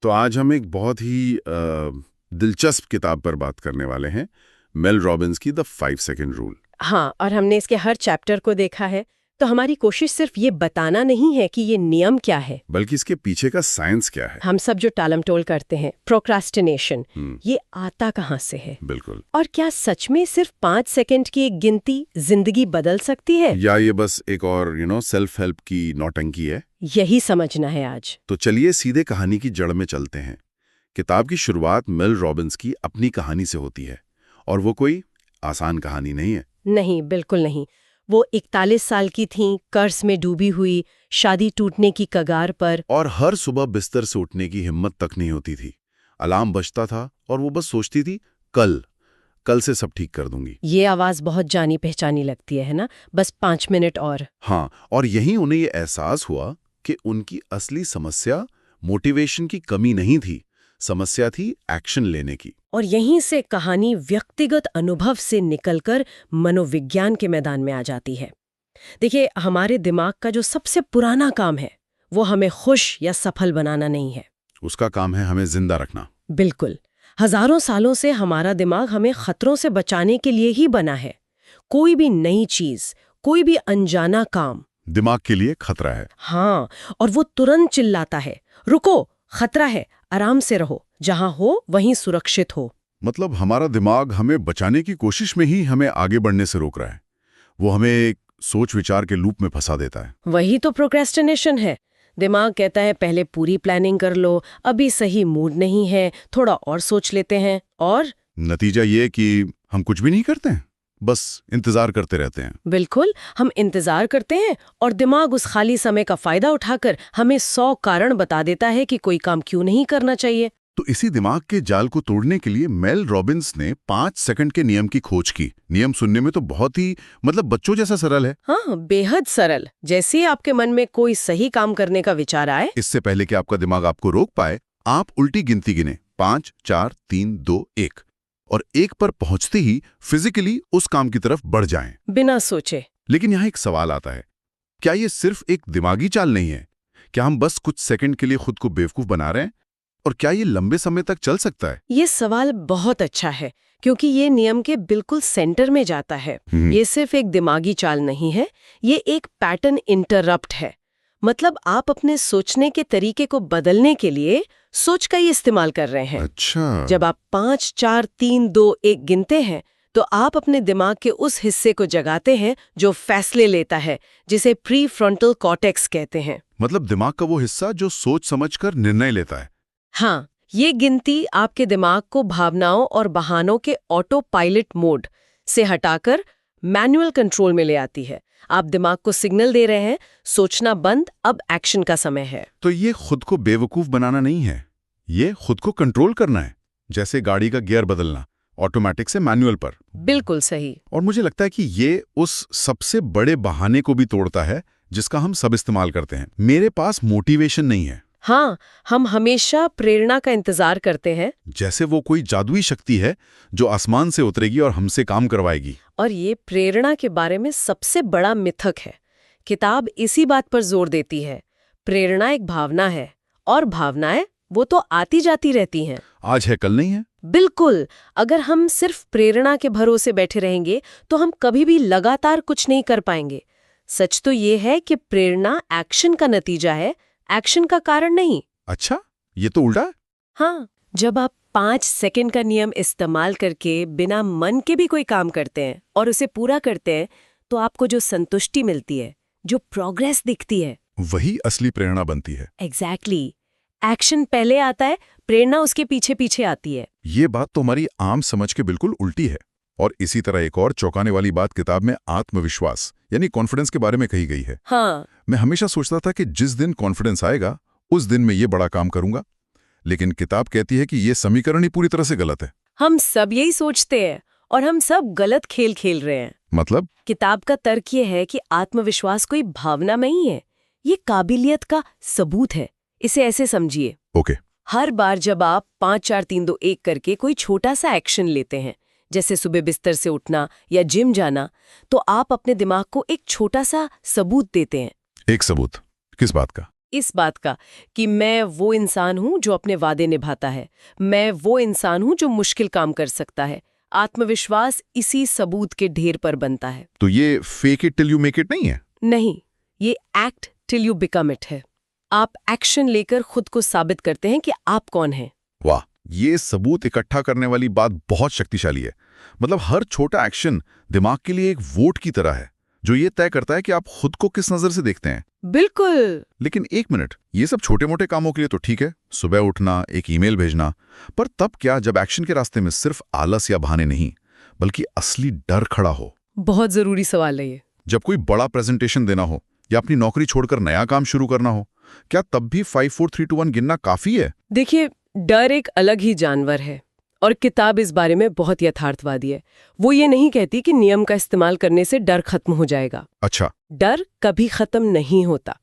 तो आज हम एक बहुत ही दिलचस्प किताब पर बात करने वाले हैं, मेल रॉबिन्स की द 5 सेकंड रूल। हाँ, और हमने इसके हर चैप्टर को देखा है, तो हमारी कोशिश सिर्फ ये बताना नहीं है कि ये नियम क्या है, बल्कि इसके पीछे का साइंस क्या है। हम सब जो टालमटोल करते हैं, प्रोक्रास्टिनेशन, ये आता कहाँ से है? बिल्कुल। और क्या सच में सिर्फ 5 सेकंड की एक गिनती जिंदगी बदल सकती है, या ये बस एक और सेल्फ हेल्प की नौटंकी है? यही समझना है आज। तो चलिए सीधे कहानी की जड़ में चलते हैं। किताब की शुरुआत मेल रॉबिन्स की अपनी कहानी से होती है, और वो कोई आसान कहानी नहीं है। नहीं, बिल्कुल नहीं। वो 41 साल की थीं, कर्ज में डूबी हुई, शादी टूटने की कगार पर। और हर सुबह बिस्तर से उठने की हिम्मत तक नहीं होती थी। अलार्म बजता था और वो बस सोचती थी, कल से सब ठीक कर दूंगी। ये आवाज बहुत जानी पहचानी लगती है ना? बस 5 मिनट और। हाँ, और यहीं उन्हें ये एहसास हुआ कि उनकी असली समस्या मोटिवेशन की कमी नहीं थी, समस्या थी एक्शन लेने की। और यहीं से कहानी व्यक्तिगत अनुभव से निकलकर मनोविज्ञान के मैदान में आ जाती है। देखिए, हमारे दिमाग का जो सबसे पुराना काम है, वो हमें खुश या सफल बनाना नहीं है। उसका काम है हमें जिंदा रखना। बिल्कुल। हजारों सालों से हमारा दिमाग हमें खतरों से बचाने के लिए ही बना है। कोई भी नई चीज, कोई भी अनजाना काम दिमाग के लिए खतरा है। हाँ, और वो तुरंत चिल्लाता है, रुको, खतरा है, आराम से रहो, जहां हो वहीं सुरक्षित हो। मतलब हमारा दिमाग हमें बचाने की कोशिश में ही हमें आगे बढ़ने से रोक रहा है। वो हमें एक सोच विचार के लूप में फंसा देता है। वही तो प्रोक्रेस्टिनेशन है। दिमाग कहता है पहले पूरी प्लानिंग कर लो, अभी सही मूड नहीं है, थोड़ा और सोच लेते हैं, और नतीजा ये कि हम कुछ भी नहीं करते हैं, बस इंतजार करते रहते हैं। बिल्कुल, हम इंतजार करते हैं और दिमाग उस खाली समय का फायदा उठाकर हमें 100 कारण बता देता है कि कोई काम क्यों नहीं करना चाहिए। तो इसी दिमाग के जाल को तोड़ने के लिए मेल रॉबिन्स ने 5 सेकंड के नियम की खोज की। नियम सुनने में तो बहुत ही बच्चों जैसा सरल है। हाँ, बेहद सरल। जैसे ही आपके मन में कोई सही काम करने का विचार आए, इससे पहले कि आपका दिमाग आपको रोक पाए, आप उल्टी गिनती गिने, 5 4 3 2 1, और 1 पर पहुंचते ही फिजिकली उस काम की तरफ बढ़ जाएं, बिना सोचे। लेकिन यहाँ एक सवाल आता है, क्या ये सिर्फ एक दिमागी चाल नहीं है? क्या हम बस कुछ सेकंड के लिए खुद को बेवकूफ बना रहे हैं? और क्या ये लंबे समय तक चल सकता है? ये सवाल बहुत अच्छा है, क्योंकि ये नियम के बिल्कुल सेंटर में जाता है। ये सिर्फ एक दिमागी चाल नहीं है, ये एक पैटर्न इंटरप्ट है। मतलब आप अपने सोचने के तरीके को बदलने के लिए सोच का ही इस्तेमाल कर रहे हैं। अच्छा। जब आप 5 4 3 2 1 गिनते हैं, तो आप अपने दिमाग के उस हिस्से को जगाते हैं जो फैसले लेता है, जिसे प्री फ्रंटल कॉर्टेक्स कहते हैं। मतलब दिमाग का वो हिस्सा जो सोच समझकर निर्णय लेता है। हाँ, ये गिनती आपके दिमाग को भावनाओं और बहानों के ऑटो पायलट मोड से हटाकर मैनुअल कंट्रोल में ले आती है। आप दिमाग को सिग्नल दे रहे हैं, सोचना बंद, अब एक्शन का समय है। तो ये खुद को बेवकूफ बनाना नहीं है, ये खुद को कंट्रोल करना है, जैसे गाड़ी का गियर बदलना, ऑटोमेटिक से मैनुअल पर। बिल्कुल सही। और मुझे लगता है कि ये उस सबसे बड़े बहाने को भी तोड़ता है जिसका हम सब इस्तेमाल करते हैं, मेरे पास मोटिवेशन नहीं है। हाँ, हम हमेशा प्रेरणा का इंतजार करते हैं, जैसे वो कोई जादुई शक्ति है जो आसमान से उतरेगी और हमसे काम करवाएगी। और ये प्रेरणा के बारे में सबसे बड़ा मिथक है। किताब इसी बात पर जोर देती है, प्रेरणा एक भावना है, और भावनाएं वो तो आती जाती रहती हैं। आज है कल नहीं है। बिल्कुल। अगर हम सिर्फ प्रेरणा के भरोसे बैठे रहेंगे, तो हम कभी भी लगातार कुछ नहीं कर पाएंगे। सच तो ये है कि प्रेरणा एक्शन का नतीजा है, एक्शन का कारण नहीं। अच्छा, ये तो उल्टा है। हाँ, जब आप 5 सेकंड का नियम इस्तेमाल करके बिना मन के भी कोई काम करते हैं और उसे पूरा करते हैं, तो आपको जो संतुष्टि मिलती है, जो प्रोग्रेस दिखती है, वही असली प्रेरणा बनती है। एग्जैक्टली। एक्शन पहले आता है, प्रेरणा उसके पीछे पीछे आती है। ये बात तो हमारी आम समझ के बिल्कुल उल्टी है। और इसी तरह एक और चौंकाने वाली बात किताब में आत्मविश्वास यानी कॉन्फिडेंस के बारे में कही गई है। हाँ, मैं हमेशा सोचता था कि जिस दिन कॉन्फिडेंस आएगा उस दिन मैं ये बड़ा काम करूंगा, लेकिन किताब कहती है कि ये समीकरण ही पूरी तरह से गलत है। हम सब यही सोचते हैं और हम सब गलत खेल खेल रहे हैं। मतलब किताब का तर्क ये है कि आत्मविश्वास कोई भावना नहीं है, ये काबिलियत का सबूत है। इसे ऐसे समझिए, ओके, हर बार जब आप 5 4 3 2 1 करके कोई छोटा सा एक्शन लेते हैं, जैसे सुबह बिस्तर से उठना या जिम जाना, तो आप अपने दिमाग को एक छोटा सा सबूत देते हैं। एक सबूत किस बात का? इस बात का कि मैं वो इंसान हूं जो अपने वादे निभाता है, मैं वो इंसान हूं जो मुश्किल काम कर सकता है। आत्मविश्वास इसी सबूत के ढेर पर बनता है। तो ये fake it till you make it नहीं है? नहीं, ये act till you become it है। आप एक्शन लेकर खुद को साबित करते हैं कि आप कौन हैं। वाह, ये सबूत इकट्ठा करने वाली बात बहुत शक्तिशाली है। मतलब हर छोटा एक्शन दिमाग के लिए एक वोट की तरह है, जो ये तय करता है कि आप खुद को किस नजर से देखते हैं। बिल्कुल। लेकिन एक मिनट, ये सब छोटे मोटे कामों के लिए तो ठीक है, सुबह उठना, एक ईमेल भेजना, पर तब क्या जब एक्शन के रास्ते में सिर्फ आलस या बहाने नहीं, बल्कि असली डर खड़ा हो? बहुत जरूरी सवाल है ये। जब कोई बड़ा प्रेजेंटेशन देना हो या अपनी नौकरी छोड़कर नया काम शुरू करना हो, क्या तब भी 5 4 3 2 1 गिनना काफी है? देखिए, डर एक अलग ही जानवर है और किताब इस बारे में बहुत यथार्थवादी है। वो ये नहीं कहती कि नियम का इस्तेमाल करने से डर खत्म हो जाएगा। अच्छा। डर कभी खत्म नहीं होता।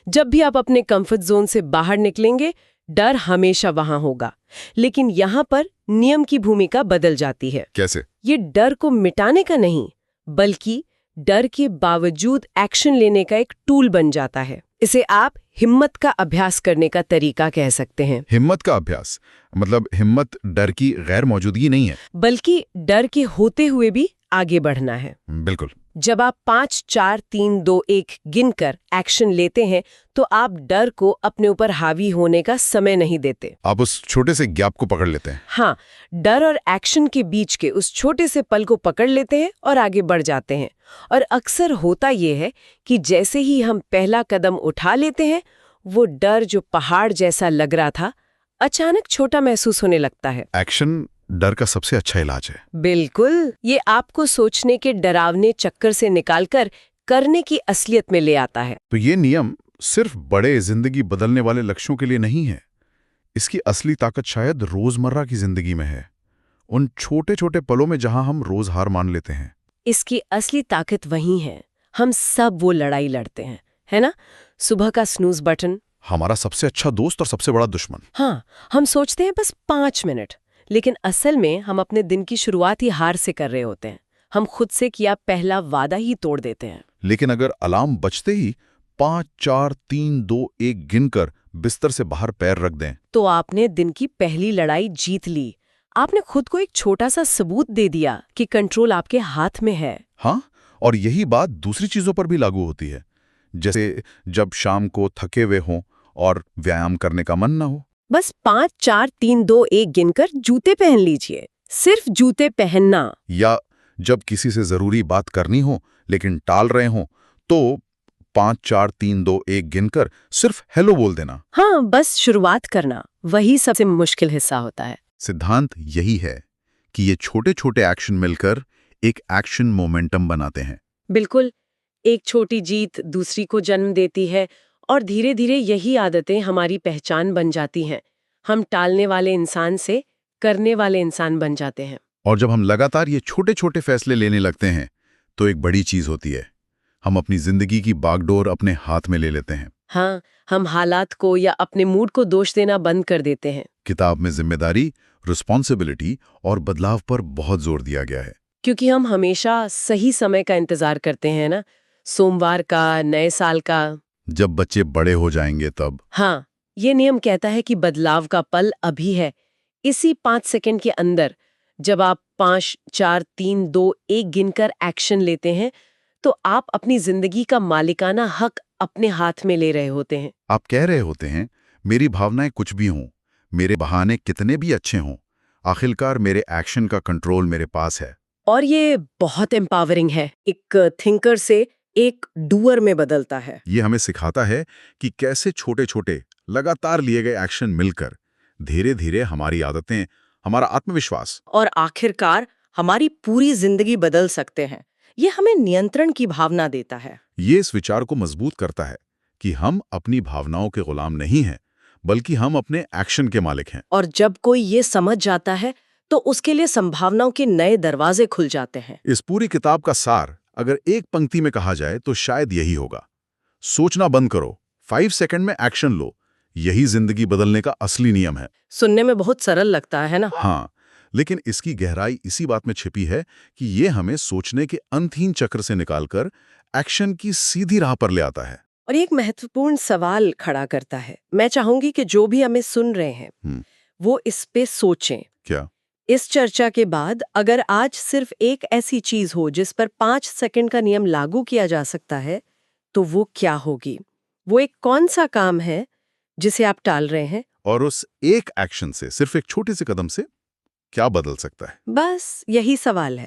जब भी आप अपने कंफर्ट जोन से बाहर निकलेंगे, डर हमेशा वहां होगा। लेकिन यहाँ पर नियम की भूमिका बदल जाती है। कैसे? ये डर को मिटाने का नहीं, बल्कि डर के बावजूद एक्शन लेने का एक टूल बन जाता है। इसे आप हिम्मत का अभ्यास करने का तरीका कह सकते हैं। हिम्मत का अभ्यास मतलब हिम्मत डर की गैर मौजूदगी नहीं है, बल्कि डर के होते हुए भी आगे बढ़ना है। बिल्कुल। जब आप 5 4 3 2 1 गिनकर एक्शन लेते हैं, तो आप डर को अपने ऊपर हावी होने का समय नहीं देते। आप उस छोटे से गैप को पकड़ लेते हैं। हाँ, डर और एक्शन के बीच के उस छोटे से पल को पकड़ लेते हैं और आगे बढ़ जाते हैं। और अक्सर होता ये है कि जैसे ही हम पहला कदम उठा लेते हैं, वो डर जो पहाड़ जैसा लग रहा था, अचानक छोटा महसूस होने लगता है। एक्शन डर का सबसे अच्छा इलाज है। बिल्कुल, ये आपको सोचने के डरावने चक्कर से निकालकर करने की असलियत में ले आता है। तो ये नियम सिर्फ बड़े जिंदगी बदलने वाले लक्ष्यों के लिए नहीं है। इसकी असली ताकत शायद रोजमर्रा की जिंदगी में है, उन छोटे छोटे पलों में जहां हम रोज हार मान लेते हैं। इसकी असली ताकत वही है। हम सब वो लड़ाई लड़ते हैं, है ना? सुबह का स्नूज बटन हमारा सबसे अच्छा दोस्त और सबसे बड़ा दुश्मन। हाँ, हम सोचते हैं बस 5 मिनट, लेकिन असल में हम अपने दिन की शुरुआत ही हार से कर रहे होते हैं। हम खुद से किया पहला वादा ही तोड़ देते हैं। लेकिन अगर अलार्म बजते ही 5 4 3 2 1 गिनकर बिस्तर से बाहर पैर रख दें, तो आपने दिन की पहली लड़ाई जीत ली। आपने खुद को एक छोटा सा सबूत दे दिया कि कंट्रोल आपके हाथ में है। हाँ, और यही बात दूसरी चीजों पर भी लागू होती है। जैसे जब शाम को थके हुए हों और व्यायाम करने का मन ना हो, बस 5 4 3 2 1 गिनकर जूते पहन लीजिए। सिर्फ जूते पहनना। या जब किसी से जरूरी बात करनी हो लेकिन टाल रहे हों, तो 5 4 3 2 1 गिनकर सिर्फ हेलो बोल देना। हाँ, बस शुरुआत करना, वही सबसे मुश्किल हिस्सा होता है। सिद्धांत यही है कि ये छोटे छोटे एक्शन मिलकर एक एक्शन मोमेंटम बनाते हैं। बिल्कुल, एक छोटी जीत दूसरी को जन्म देती है और धीरे धीरे यही आदतें हमारी पहचान बन जाती हैं। हम टालने वाले इंसान से करने वाले इंसान बन जाते हैं। और जब हम लगातार ये छोटे छोटे फैसले लेने लगते हैं, तो एक बड़ी चीज होती है, हम अपनी जिंदगी की बागडोर अपने हाथ में ले लेते हैं। हाँ, हम हालात को या अपने मूड को दोष देना बंद कर देते हैं। किताब में जिम्मेदारी, रिस्पॉन्सिबिलिटी और बदलाव पर बहुत जोर दिया गया है। क्योंकि हम हमेशा सही समय का इंतजार करते हैं ना, सोमवार का, नए साल का। जब बच्चे बड़े हो जाएंगे तब। हाँ, ये नियम कहता है कि बदलाव का पल अभी है, इसी 5 सेकंड के अंदर। जब आप 5 4 3 2 1 गिनकर एक्शन लेते हैं, तो आप अपनी जिंदगी का मालिकाना हक अपने हाथ में ले रहे होते हैं। आप कह रहे होते हैं, मेरी भावनाएं कुछ भी हों, मेरे बहाने कितने भी अच्छे हों, आखिरकार मेरे एक्शन का कंट्रोल मेरे पास है। और ये बहुत एम्पावरिंग है। एक थिंकर से एक डूअर में बदलता है। ये हमें सिखाता है कि कैसे छोटे छोटे लगातार लिए गए एक्शन मिलकर धीरे धीरे हमारी आदतें, हमारा आत्मविश्वास और आखिरकार हमारी पूरी जिंदगी बदल सकते हैं। ये हमें नियंत्रण की भावना देता है। ये इस विचार को मजबूत करता है कि हम अपनी भावनाओं के गुलाम नहीं हैं, बल्कि हम अपने एक्शन के मालिक हैं। और जब कोई ये समझ जाता है, तो उसके लिए संभावनाओं के नए दरवाजे खुल जाते हैं। इस पूरी किताब का सार अगर एक पंक्ति में कहा जाए तो शायद यही होगा, सोचना बंद करो, 5 सेकंड में एक्शन लो, यही जिंदगी बदलने का असली नियम है। सुनने में बहुत सरल लगता है ना? हाँ, लेकिन इसकी गहराई इसी बात में छिपी है कि ये हमें सोचने के अंतहीन चक्र से निकालकर एक्शन की सीधी राह पर ले आता है। और ये एक महत्वपूर्ण सवाल खड़ा करता है। मैं चाहूंगी कि जो भी हमें सुन रहे हैं वो इस पे सोचें। क्या? इस चर्चा के बाद अगर आज सिर्फ एक ऐसी चीज हो जिस पर 5 सेकंड का नियम लागू किया जा सकता है, तो वो क्या होगी? वो एक कौन सा काम है जिसे आप टाल रहे हैं? और उस एक एक्शन से, सिर्फ एक छोटे से कदम से क्या बदल सकता है? बस यही सवाल है।